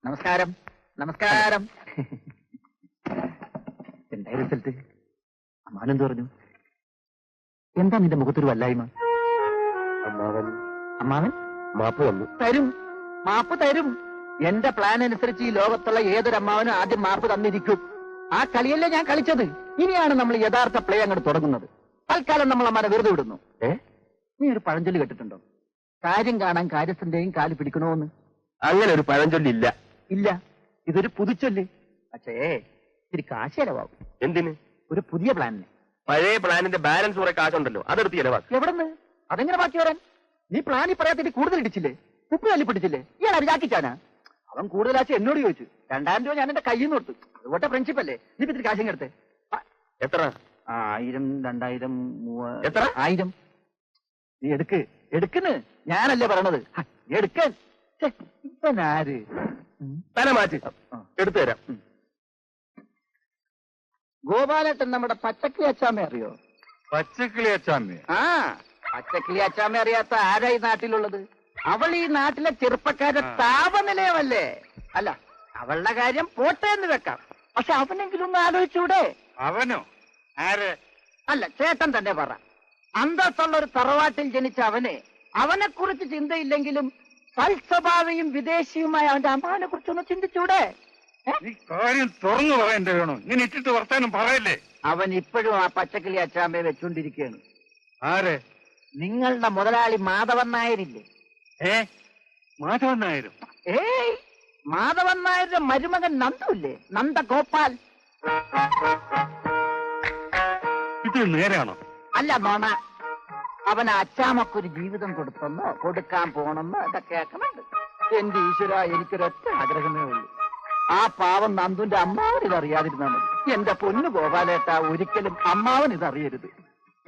നമസ്കാരം. നമസ്കാരം. എന്തായി റിസൾട്ട്? അമ്മാവനെന്ത് പറഞ്ഞു? എന്താ നിന്റെ മുഖത്തൊരു വല്ലായ്മ? അമ്മാവൻ മാപ്പ് തന്നു. തരും, മാപ്പ് തരും. എന്റെ പ്ലാൻ അനുസരിച്ച് ഈ ലോകത്തുള്ള ഏതൊരമ്മാവനും ആദ്യം മാപ്പ് തന്നിരിക്കും. ആ കളിയല്ലേ ഞാൻ കളിച്ചത്. ഇനിയാണ് നമ്മൾ യഥാർത്ഥ പ്ലേ അങ്ങോട്ട് തുടങ്ങുന്നത്. തൽക്കാലം നമ്മൾ അമ്മാരെ വെറുതെ വിടുന്നു. നീ ഒരു പഴഞ്ചൊല്ലി കേട്ടിട്ടുണ്ടോ? കാര്യം കാണാൻ കാര്യസ്ഥന്റെയും കാല് പിടിക്കണോന്ന്. അങ്ങനെ ഒരു പഴഞ്ചൊല്ലില്ല. ഇല്ല, ഇതൊരു പുതുച്ചൊല്ല്. പക്ഷേ ഇത്തിരി കാശ് ചെലവാകും. എന്തിന്? ഒരു പുതിയ പ്ലാനിന്. പഴയ പ്ലാനിന്റെ ബാലൻസ് കുറെ കാശുണ്ടല്ലോ, അതെടുത്ത് ചെലവാക്കി. എവിടെന്ന്? അതെങ്ങനെ ബാക്കി വരാൻ? നീ പ്ലാനിൽ പറയാത്തിട്ട് കൂടുതൽ ഇടിച്ചില്ലേ? ഉപ്പ് തല്ലി പിടിച്ചില്ലേ? ഇയാൾ അരിയാക്കിച്ചാനാ? അവൻ കൂടുതലാച്ച് എന്നോട് ചോദിച്ചു. 2000 രൂപ ഞാൻ എന്റെ കയ്യിൽ നിന്ന് കൊടുത്തു. അതുകൊണ്ട് പ്രിൻസിപ്പൽ അല്ലേ? നീ ഇത്തിരി കാശും എടുത്തേ. എത്ര? 1000, 2000, 3000. എത്ര? 1000. നീ എടുക്കുന്നു. ഞാനല്ലേ പറയണത്. എടുക്കാൻ ഇപ്പനാര്? തല മാറ്റി എടുത്തു തരാം. ഗോപാലേട്ടൻ നമ്മുടെ പച്ചക്കിളി അച്ചാമ്മ അറിയോ? പച്ചക്കിളി അച്ചാമ്മ? ആ, പച്ചക്കിളി അച്ചാമ്മ അറിയാത്ത ആരാ ഈ നാട്ടിലുള്ളത്? അവൾ ഈ നാട്ടിലെ ചെറുപ്പക്കാരുടെ താപനിലയമല്ലേ? അല്ല, അവളുടെ കാര്യം പോട്ടെ എന്ന് വെക്കാം. പക്ഷെ അവനെങ്കിലും ഒന്ന് ആലോചിച്ചൂടെ? അവനോ? ആര്? അല്ല, ചേട്ടൻ തന്നെ പറ. അന്തസ്സുള്ള ഒരു തറവാട്ടിൽ ജനിച്ച അവനെ കുറിച്ച് ചിന്തയില്ലെങ്കിലും സൽസ്വഭാവിയും വിദേശിയുമായ അവന്റെ അമ്മാവനെ കുറിച്ചൊന്ന് ചിന്തിച്ചൂടെ? നീ കാര്യം തുറന്നു പറയണ്ടേ വേണോ? ഇങ്ങനെ ഇട്ടിട്ട് വർത്താനം പറയല്ലേ. അവൻ ഇപ്പോഴും ആ പച്ചക്കിളി അച്ചാമ്മയെ വെച്ചുകൊണ്ടിരിക്കുകയാണ്. ആര്? നിങ്ങളുടെ മുതലാളി മാധവൻ നായരില്ലേ? മാധവൻ നായരും? ഏയ്, മാധവൻ നായരുടെ മരുമകൻ നന്ദുല്ലേ? നന്ദഗോപാൽ. ഇത് നേരാണോ? അല്ല, നോണ. അവൻ അച്ചാമ്മക്കൊരു ജീവിതം കൊടുത്തെന്നോ കൊടുക്കാൻ പോണെന്നോ ഇതൊക്കെ കേൾക്കണുണ്ട്. എന്റെ ഈശ്വര, എനിക്കൊരൊറ്റ ആഗ്രഹമേ ഉള്ളൂ. ആ പാവം നന്ദുന്റെ അമ്മാവൻ ഇതറിയാതിരുന്നാ മതി. എന്റെ പൊന്നു ഗോപാലേട്ട, ഒരിക്കലും അമ്മാവൻ ഇതറിയരുത്.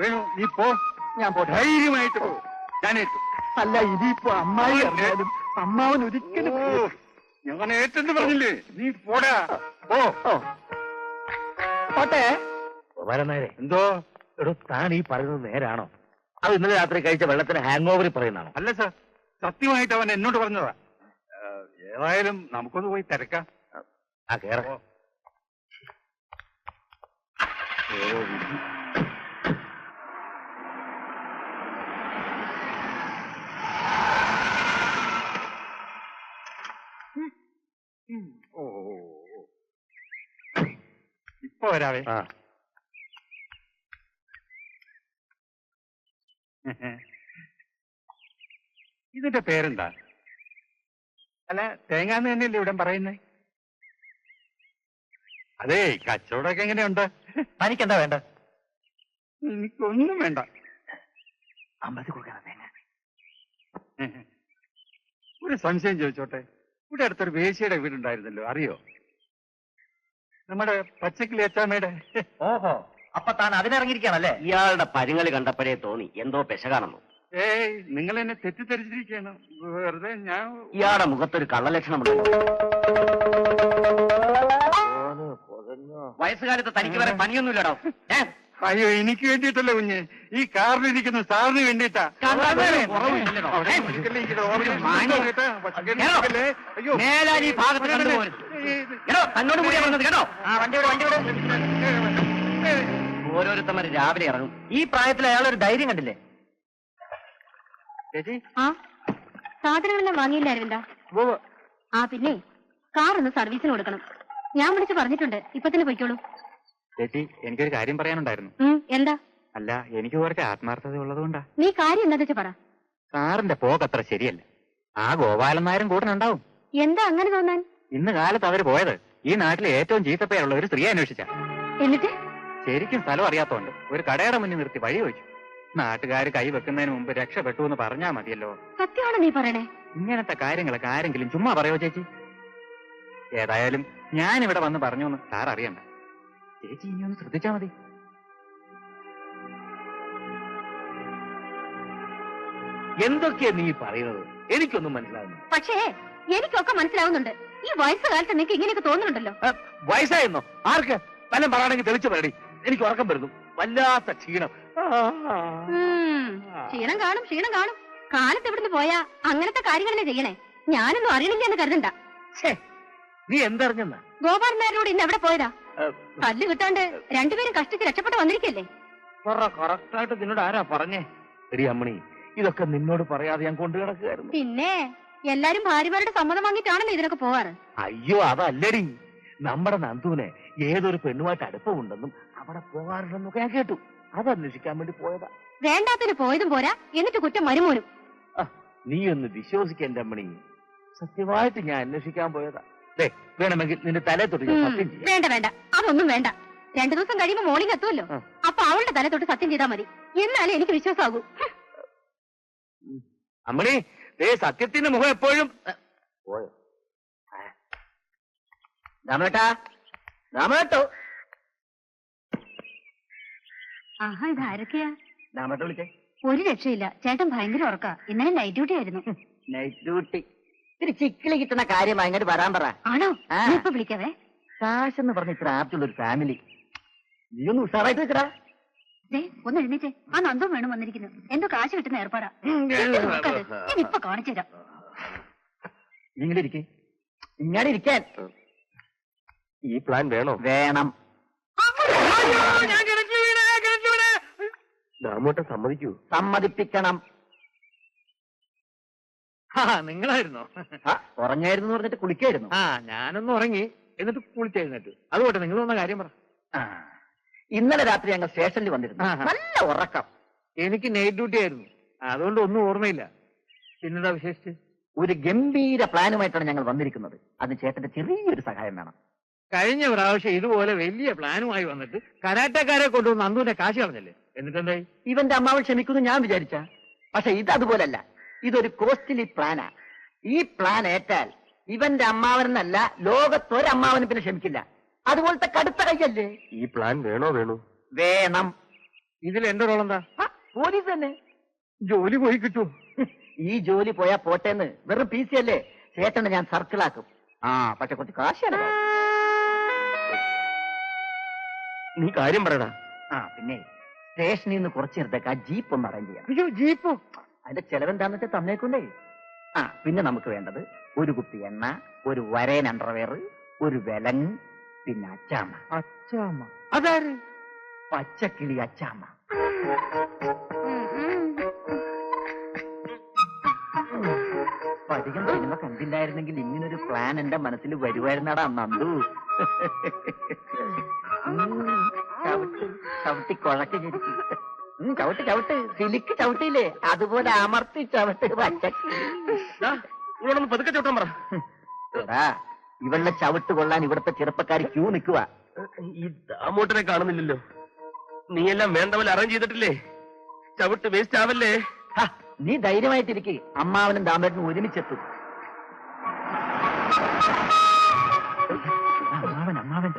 വേണു, നീ പോ. ഞാൻ പോട്ടെ. ധൈര്യമായിട്ട് പോ. ഞാൻ അല്ല, ഇനിയിപ്പോ അമ്മായി അറിയാലും അമ്മാവൻ ഒരിക്കലും. ഞാൻ ഏറ്റെന്ന് പറഞ്ഞില്ലേ? നീ പോടാ. പോ. പോട്ടെ. ഗോപാലനായരെ, എന്തോ? എടോ, താൻ ഈ പറയുന്നത് നേരാണോ? അത് ഇന്നലെ രാത്രി കഴിച്ച വെള്ളത്തിന് ഹാങ് ഓവറിൽ പറയുന്നതാണോ? അല്ല സാർ, സത്യമായിട്ട് അവൻ എന്നോട് പറഞ്ഞതാ. ഏതായാലും നമുക്കൊന്ന് പോയി തിരക്കാം. ആ, കേറ. ഓ, ഇപ്പൊ വരാവേ. ആ, ഇതിന്റെ പേരെന്താ? അല്ല, തേങ്ങാന്ന് തന്നെയല്ലേ ഇവിടെ പറയുന്നേ? അതേ, കച്ചവടമൊക്കെ എങ്ങനെയുണ്ട്? തനിക്കെന്താ വേണ്ട? എനിക്കൊന്നും വേണ്ട. അമ്പലത്തിൽ കൊടുക്കാനാ തേങ്ങ. ഒരു സംശയം ചോദിച്ചോട്ടെ? ഇവിടെ അടുത്തൊരു വേശ്യയുടെ വീടുണ്ടായിരുന്നല്ലോ, അറിയോ? നമ്മുടെ പച്ചക്കിളി അച്ചാമ്മയുടെ. ഓഹോ, അപ്പൊ താൻ അതിനിറങ്ങിയിരിക്കുകയാണല്ലേ? ഇയാളുടെ പരിങ്ങളി കണ്ടപ്പോഴേ തോന്നി എന്തോ പെശകാണെന്നു. ഏയ്, നിങ്ങൾ എന്നെ തെറ്റിദ്ധരിച്ചിരിക്കുകയാണ്. വെറുതെ ഞാൻ. ഇയാളുടെ മുഖത്തൊരു കള്ളലക്ഷണമുണ്ട്. വയസ്സുകാലത്ത് തനിക്ക് വരെ പണിയൊന്നുമില്ലടോ. അയ്യോ, എനിക്ക് വേണ്ടിയിട്ടല്ല കുഞ്ഞ്, ഈ കാറിലിരിക്കുന്ന സാറിന് വേണ്ടിയിട്ടാ. ഓരോരുത്തന്മാര് രാവിലെ ഇറങ്ങും. ഈ പ്രായത്തിൽ അയാളൊരു ധൈര്യം കണ്ടില്ലേ? ചേച്ചി, സാധനങ്ങളെല്ലാം വാങ്ങിയില്ലായിരുന്നല്ലോ. ആ, പിന്നെ കാർ ഒന്ന് സർവീസിന് കൊടുക്കണം. ഞാൻ വിളിച്ച് പറഞ്ഞിട്ടുണ്ട്. ഇപ്പൊ തന്നെ പൊയ്ക്കോളൂ. ചേച്ചി, എനിക്കൊരു കാര്യം പറയാനുണ്ടായിരുന്നു. എന്താ? അല്ല, എനിക്ക് കുറച്ച് ആത്മാർത്ഥത ഉള്ളതുകൊണ്ടാ. നീ കാര്യം എന്താ വെച്ച് പറ. സാറിന്റെ പോക്കത്ര ശരിയല്ല. ആ ഗോപാലൻ നായരും കൂട്ടനുണ്ടാവും. എന്താ അങ്ങനെ തോന്നാൻ? ഇന്ന് കാലത്ത് അവര് പോയത് ഈ നാട്ടിലെ ഏറ്റവും ചീത്തപ്പേരുള്ള ഒരു സ്ത്രീയെ അന്വേഷിച്ച. എന്നിട്ട് ശരിക്കും സ്ഥലം അറിയാത്തോണ്ട് ഒരു കടയുടെ മുന്നിൽ നിർത്തി വഴി ചോദിച്ചു. നാട്ടുകാർ കൈവെക്കുന്നതിന് മുമ്പ് രക്ഷപ്പെട്ടു എന്ന് പറഞ്ഞാ മതിയല്ലോ. സത്യമാണോ നീ പറയണേ? ഇങ്ങനത്തെ കാര്യങ്ങളൊക്കെ ആരെങ്കിലും ചുമ്മാ പറയോ ചേച്ചി? ഏതായാലും ഞാൻ ഇവിടെ വന്ന് പറഞ്ഞു എന്ന് സാർ അറിയണ്ട. ചേച്ചി ഇനി ഒന്ന് ശ്രദ്ധിച്ചാ മതി. എന്തൊക്കെയാ നീ പറയുന്നത്? എനിക്കൊന്നും മനസ്സിലാവുന്നു. പക്ഷേ എനിക്കൊക്കെ മനസ്സിലാവുന്നുണ്ട്. ഈ വയസ്സുകാലത്ത് നിനക്ക് ഇങ്ങനെയൊക്കെ തോന്നുന്നുണ്ടല്ലോ. വയസ്സായിരുന്നോ? ആർക്ക്? പലം പറയണമെങ്കിൽ തെളിച്ചു പറയടി. എനിക്ക് ഉറക്കം വരുന്നു. വല്ലാത്ത ക്ഷീണം. ക്ഷീണം കാണും. കാലത്ത് ഇവിടുന്ന് പോയാ അങ്ങനത്തെ കാര്യങ്ങളല്ലേ ചെയ്യണേ. ഞാനൊന്നും അറിയണില്ല എന്ന് കരുതണ്ട. നീ എന്തറിഞ്ഞെന്നാ? ഗോപാലൻ നായരോട് ഇന്ന് എവിടെ പോയതാ? കല്ല് കിട്ടാണ്ട് രണ്ടുപേരും കഷ്ടിച്ച് രക്ഷപ്പെട്ട് വന്നിരിക്കല്ലേ? കറക്റ്റായിട്ട് നിന്നോട് ആരാ പറഞ്ഞേ? എടി അമ്മണി, ഇതൊക്കെ നിന്നോട് പറയാതെ ഞാൻ കൊണ്ടു കിടക്കുകയായിരുന്നു. പിന്നെ എല്ലാരും ഭാര്യമാരുടെ സമ്മതം വാങ്ങിയിട്ടാണല്ലോ ഇതിനൊക്കെ പോവാറ്. അയ്യോ, അതല്ലടി. നമ്മുടെ നന്ദുവിനെ ഏതൊരു പെണ്ണുമായിട്ട് അടുപ്പമുണ്ടെന്നും അവിടെ പോകാറുണ്ടെന്നൊക്കെ ഞാൻ കേട്ടു. അതന്വേഷിക്കാൻ വേണ്ടി പോയതാ. വേണ്ടാത്തിന് പോയതും പോരാ, എന്നിട്ട് കുറ്റം മരുമോനും. നീ ഒന്ന് വിശ്വസിക്കേണ്ട അമ്മണി, സത്യമായിട്ട് ഞാൻ അന്വേഷിക്കാൻ പോയതാ. വേണമെങ്കിൽ നിന്റെ തലേ തൊട്ട് ഞാൻ സത്യം ചെയ്യാം. വേണ്ട വേണ്ട, അതൊന്നും വേണ്ട. 2 ദിവസം കഴിയുമ്പോ മോളിങ് എത്തുമല്ലോ, അപ്പൊ അവളുടെ തല തൊട്ട് സത്യം ചെയ്താൽ മതി. എന്നാലേ എനിക്ക് വിശ്വാസമാകൂ. അമ്മണി, സത്യത്തിന്റെ മുഖം എപ്പോഴും പോയോ? രാമേട്ടാ, രാമേട്ടോ. ആഹാ, ഇത് ആരൊക്കെയാ? രാമേട്ട വിളിച്ചേ. ഒരു രക്ഷയില്ല, ചേട്ടൻ ഭയങ്കര ഉറക്ക. ഇന്നലെ നൈറ്റ് ഡ്യൂട്ടി ആയിരുന്നു. നൈറ്റ് ഡ്യൂട്ടി ഇത്തിരി ചിക്കിളി കിട്ടുന്ന കാര്യം അങ്ങോട്ട് വരാൻ പറ. ആണോ? ഇപ്പൊ വിളിക്കാവേ. കാശെന്ന് പറഞ്ഞ ഇത്ര ആപ്റ്റുള്ള ഒരു ഫാമിലി. നീ ഒന്ന് ഉഷാറായിട്ട് വെക്കടാ. ഒന്ന് എഴുന്നേറ്റേ. ആ നന്ദും വേണം വന്നിരിക്കുന്നു. എന്തോ കാശ് കിട്ടുന്ന ഏർപ്പാടാ. ഞാൻ ഇപ്പൊ കാണിച്ചു തരാം. ഇങ്ങനെ ഇരിക്കാൻ. ഈ പ്ലാൻ വേണോ? വേണം. ദാമോട്ടൻ സമ്മതിക്കൂ? സമ്മതിപ്പിക്കണം. നിങ്ങളായിരുന്നോ? ഉറങ്ങായിരുന്നു പറഞ്ഞിട്ട് കുളിക്കായിരുന്നു. ഞാനൊന്ന് ഉറങ്ങി, എന്നിട്ട് കുളിച്ചെഴുന്നേറ്റു. അതുകൊണ്ട് നിങ്ങൾ വന്ന കാര്യം പറ. ഇന്നലെ രാത്രി ഞങ്ങൾ സ്റ്റേഷനിൽ വന്നിരുന്നു. നല്ല ഉറക്കം. എനിക്ക് നൈറ്റ് ഡ്യൂട്ടി ആയിരുന്നു, അതുകൊണ്ട് ഒന്നും ഓർമ്മയില്ല. പിന്നെന്താ വിശേഷിച്ച്? ഒരു ഗംഭീര പ്ലാനുമായിട്ടാണ് ഞങ്ങൾ വന്നിരിക്കുന്നത്. അതിന് ചേട്ടന്റെ ചെറിയൊരു സഹായം വേണം. കഴിഞ്ഞ പ്രാവശ്യം ഇതുപോലെ വലിയ പ്ലാനുമായി വന്നിട്ട് കരാട്ടക്കാരെ കൊണ്ടുവന്ന് നന്ദുവിന്റെ കാശ് കളഞ്ഞല്ലേ? എന്നിട്ടെന്തായി? ഇവന്റെ അമ്മാവൻ ക്ഷമിക്കുന്നു ഞാൻ വിചാരിച്ച. പക്ഷെ ഇത് അതുപോലല്ല. ഇതൊരു കോസ്റ്റ്ലി പ്ലാനാ. ഈ പ്ലാൻ ഏറ്റാൽ ഇവന്റെ അമ്മാവനെന്നല്ല, ലോകത്തൊരമ്മാവനും പിന്നെ ക്ഷമിക്കില്ല. അതുപോലത്തെ കടുത്ത കൈയല്ലേ. ഈ പ്ലാൻ വേണോ? വേണം. ഇതിൽ എന്റെ റോൾ എന്താ? പോലീസ് തന്നെ. ജോലി പോയി കിട്ടും. ഈ ജോലി പോയാ പോട്ടേന്ന് വെറും PC അല്ലേ. ചേട്ടനെ ഞാൻ സർക്കിളാക്കും. പക്ഷെ കുറച്ച് കാശാണ്. നീ കാര്യം പറയടാ. പിന്നെ സ്റ്റേഷനിൽ നിന്ന് കുറച്ച് നേരത്തേക്ക് ആ ജീപ്പ് ഒന്ന് അറേഞ്ച് ചെയ്യാം. അയ്യോ, ജീപ്പോ? അതിന്റെ ചെലവെന്താന്ന് വെച്ചാൽ തന്നേക്കൊണ്ടേ. പിന്നെ നമുക്ക് വേണ്ടത് ഒരു കുപ്പി എണ്ണ, ഒരു വരേൻ അണ്ടർവെയർ, ഒരു വിലങ്ങ്, പിന്നെ അച്ചാമ്മ. അച്ചാമ്മ? അതാര്? പച്ചക്കിളി അച്ചാമ്മ. അധികം സിനിമ കണ്ടില്ലായിരുന്നെങ്കിൽ ഇങ്ങനൊരു പ്ലാൻ എന്റെ മനസ്സിൽ വരുവായിരുന്നടാ നന്ദു. ചവിട്ടി കുഴക്ക് ശരിക്കും. ചവിട്ട് സിലിക്ക് ചവിട്ടിയില്ലേ, അതുപോലെ അമർത്തി ചവിട്ട്. പതുക്കെ ചവിട്ടാൻ പറ. ഇവളുടെ ചവിട്ട് കൊള്ളാൻ ഇവിടുത്തെ ചെറുപ്പക്കാർ ക്യൂ നിൽക്കുക. ഈ ദാമോട്ടനെ കാണുന്നില്ലല്ലോ. നീയെല്ലാം വേണ്ട പോലെ അറേഞ്ച് ചെയ്തിട്ടില്ലേ? ചവിട്ട് വേസ്റ്റ് ആവല്ലേ? നീ ധൈര്യമായിട്ടിരിക്കെ. അമ്മാവനും ദാമേട്ടനും ഒരുമിച്ചെത്തും. അമ്മാവൻ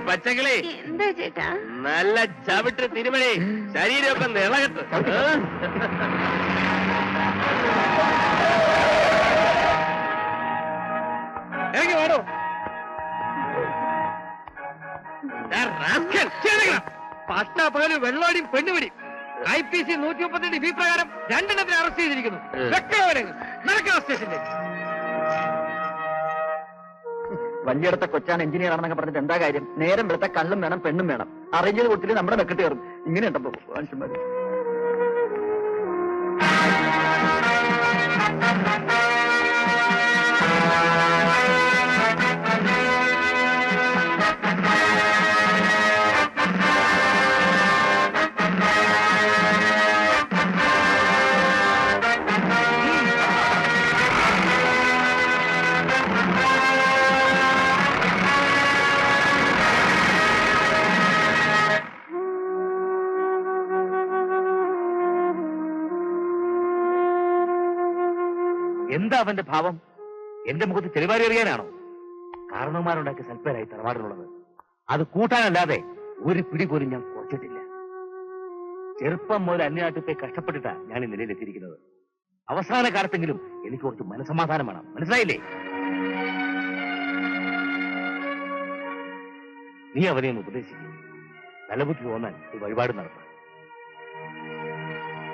പച്ചക്കിളി, എന്താ ചേട്ടാ? നല്ല ചവിട്ട് തിരുമണി, ശരീരമൊക്കെ നിളകട്ട്. ഇറങ്ങി വേണോ? പട്ടാപ്പകല് വെള്ളോടിയും പെണ്ണുപിടി. IPC 138 പ്രകാരം 2 എണ്ണത്തിന് അറസ്റ്റ് ചെയ്തിരിക്കുന്നു. നടക്കണം സ്റ്റേഷനിൽ. വലിയടത്തെ കൊച്ചാൻ എഞ്ചിനീയർ ആണെന്നൊക്കെ പറഞ്ഞിട്ട് എന്താ കാര്യം? നേരം വെളുത്ത കള്ളും വേണം പെണ്ണും വേണം. അറേഞ്ച് ചെയ്ത് കൊടുത്തിട്ട് നമ്മുടെ മെക്കിട്ട് കയറും. ഇങ്ങനെയുണ്ടപ്പോ മനുഷ്യന്മാര്. എന്താ അവന്റെ ഭാവം? എന്റെ മുഖത്ത് ചെളിവാരി എറിയാനാണോ? കാരണവന്മാരുണ്ടാക്കിയ സൽപ്പേരായി തറവാടിനുള്ളത്. അത് കൂട്ടാനല്ലാതെ ഒരു പിടി പോലും ഞാൻ കുറച്ചിട്ടില്ല. ചെറുപ്പം മുതൽ അന്യനാട്ടിൽ പോയി കഷ്ടപ്പെട്ടിട്ടാ ഞാൻ ഈ നിലയിലെത്തിയിരിക്കുന്നത്. അവസാന കാലത്തെങ്കിലും എനിക്ക് കുറച്ച് മനസമാധാനം വേണം. മനസ്സിലായില്ലേ? നീ അവനെ ഒന്ന് ഉപദേശിക്കും. നല്ല ബുദ്ധി തോന്നാൻ ഈ വഴിപാട് നടത്തും.